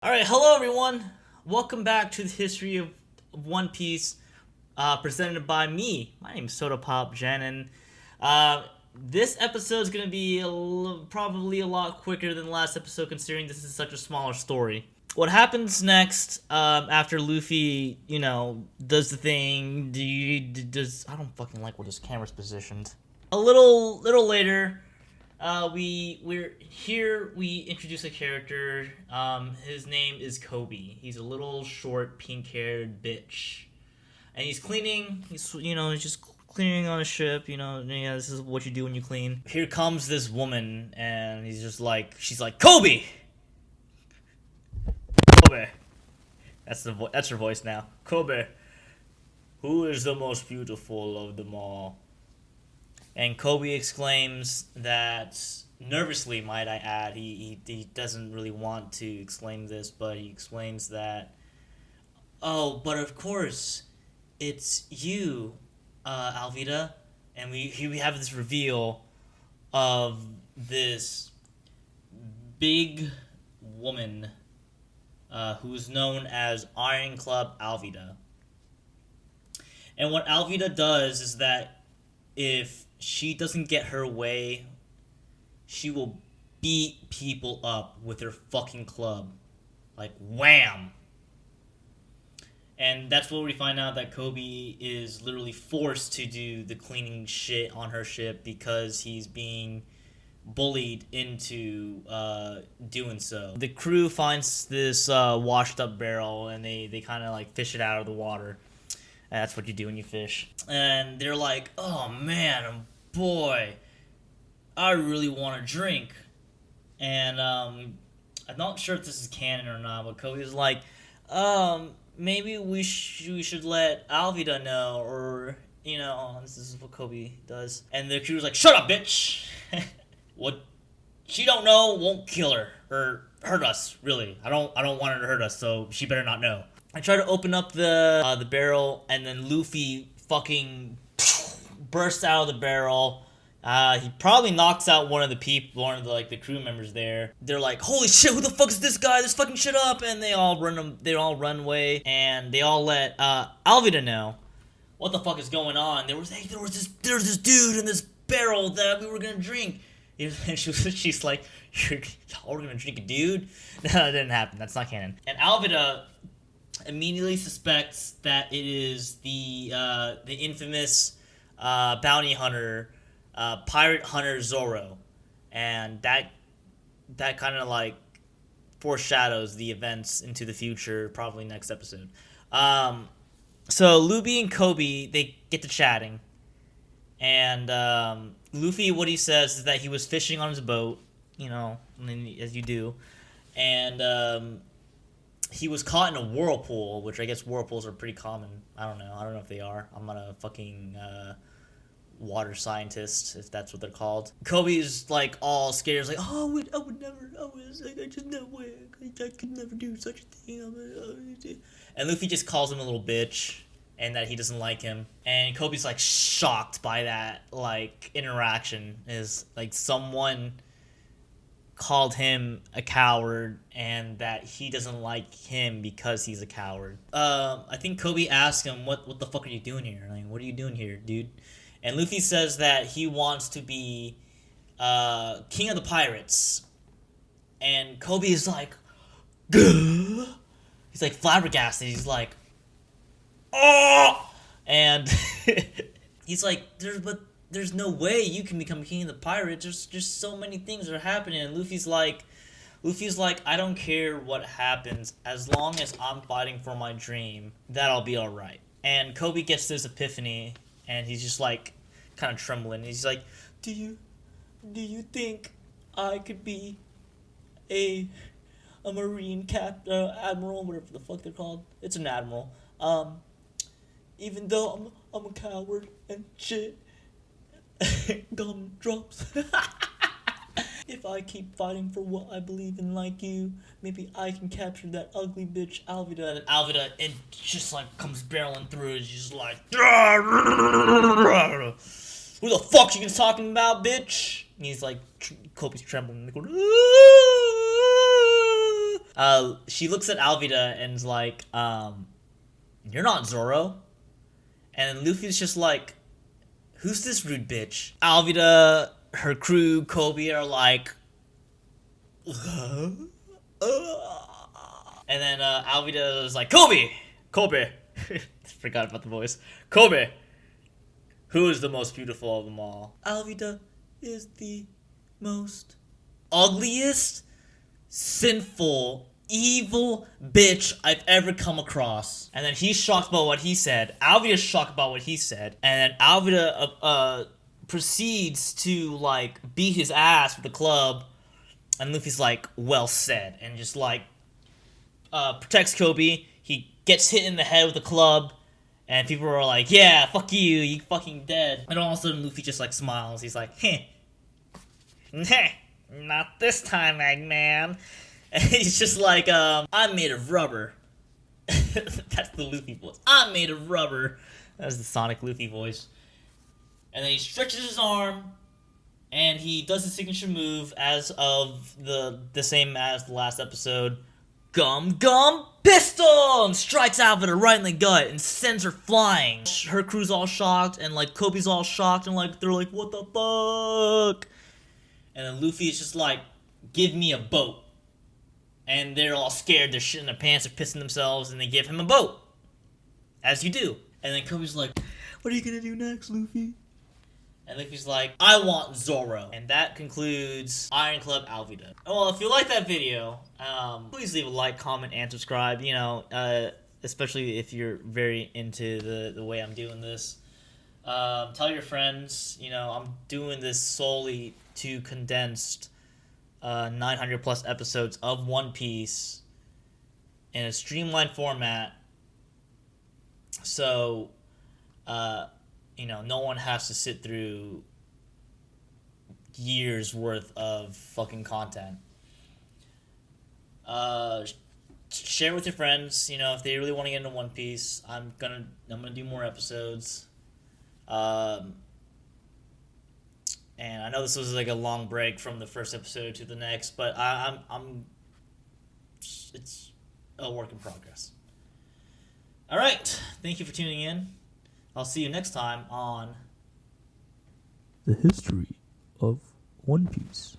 Alright, hello everyone! Welcome back to the history of One Piece, presented by me. My name is Soda Pop Jen, and this episode is going to be probably a lot quicker than the last episode, considering this is such a smaller story. What happens next, after Luffy, does the thing, I don't fucking like where this camera's positioned. A little later, we introduce a character. His name is Coby. He's a little short, pink-haired bitch, and he's cleaning. He's just cleaning on a ship. Yeah, this is what you do when you clean. Here comes this woman, and she's like, Coby. Coby. That's her voice now. Coby. Who is the most beautiful of them all? And Coby exclaims that, nervously might I add, he doesn't really want to exclaim this, but he exclaims that, oh, but of course, it's you, Alvida. And we have this reveal of this big woman who's known as Iron Club Alvida. And what Alvida does is that if she doesn't get her way, she will beat people up with her fucking club. Like, wham! And that's where we find out that Coby is literally forced to do the cleaning shit on her ship because he's being bullied into doing so. The crew finds this washed up barrel, and they kind of like fish it out of the water. That's what you do when you fish. And they're like, oh man, boy, I really want to drink. And I'm not sure if this is canon or not, but Coby's like, maybe we should let Alvida know, or, this is what Coby does. And the crew's like, shut up, bitch! What she don't know won't kill her, or hurt us, really. I don't want her to hurt us, so she better not know. I try to open up the barrel, and then Luffy fucking bursts out of the barrel. He probably knocks out one of the crew members there. They're like, holy shit, who the fuck is this guy? This fucking shit up! And they all run away, and they all let Alvida know what the fuck is going on. There was this dude in this barrel that we were gonna drink. And she's like, y'all were gonna drink a dude? No, that didn't happen. That's not canon. And Alvida immediately suspects that it is the infamous bounty hunter, pirate hunter Zoro, and that kind of like foreshadows the events into the future, probably next episode. So Luffy and Coby, they get to chatting, and Luffy, what he says is that he was fishing on his boat, as you do, and he was caught in a whirlpool, which I guess whirlpools are pretty common. I don't know if they are. I'm not a fucking water scientist, if that's what they're called. Kobe's like all scared. He's like, oh, I would never. I just no way. I could never do such a thing. And Luffy just calls him a little bitch, and that he doesn't like him. And Kobe's like shocked by that like interaction. Is like someone called him a coward, and that he doesn't like him because he's a coward. I think Coby asked him, what the fuck are you doing here? Like, what are you doing here, dude? And Luffy says that he wants to be king of the pirates. And Coby is like, gah! He's like flabbergasted. He's like, oh! And he's like, there's no way you can become king of the pirates. There's just so many things that are happening. And Luffy's like, I don't care what happens as long as I'm fighting for my dream. That'll be all right. And Coby gets this epiphany, and he's just like kind of trembling. He's like, do you think I could be a marine admiral, whatever the fuck they're called? It's an admiral. Even though I'm a coward and shit. Gumdrops. If I keep fighting for what I believe in like you, maybe I can capture that ugly bitch Alvida. And Alvida, it just like comes barreling through. It's just like, who the fuck you talking about, bitch? And he's like, Kobe's trembling. she looks at Alvida and is like, "You're not Zoro." And Luffy's just like, "Who's this rude bitch?" Alvida, her crew, Coby are like, and then Alvida is like, Coby! Forgot about the voice. Coby! Who is the most beautiful of them all? Alvida is the most ugliest, sinful, evil bitch I've ever come across. And then he's shocked about what he said. Alvida's shocked about what he said. And then Alvida proceeds to, like, beat his ass with the club. And Luffy's like, well said. And just, like, protects Coby. He gets hit in the head with the club. And people are like, yeah, fuck you, you fucking dead. And all of a sudden Luffy just, like, smiles. He's like, heh. Not this time, Eggman. And he's just like, I'm made of rubber. That's the Luffy voice. I'm made of rubber. That's the Sonic Luffy voice. And then he stretches his arm, and he does his signature move as of the same as the last episode. Gum Gum Pistol! And strikes Alvida right in the gut and sends her flying. Her crew's all shocked, and like Kobe's all shocked, and like they're like, what the fuck? And then Luffy is just like, give me a boat. And they're all scared, they're shitting their pants, they're pissing themselves, and they give him a boat. As you do. And then Kobe's like, what are you gonna do next, Luffy? And Luffy's like, I want Zoro. And that concludes Iron Club Alvida. Well, if you like that video, please leave a like, comment, and subscribe. You know, especially if you're very into the way I'm doing this. Tell your friends, you know, I'm doing this solely to condensed 900 plus episodes of One Piece in a streamlined format. So, you know, no one has to sit through years worth of fucking content. Share with your friends, you know, if they really want to get into One Piece. I'm gonna do more episodes. And I know this was like a long break from the first episode to the next, but it's a work in progress. All right, thank you for tuning in. I'll see you next time on The History of One Piece.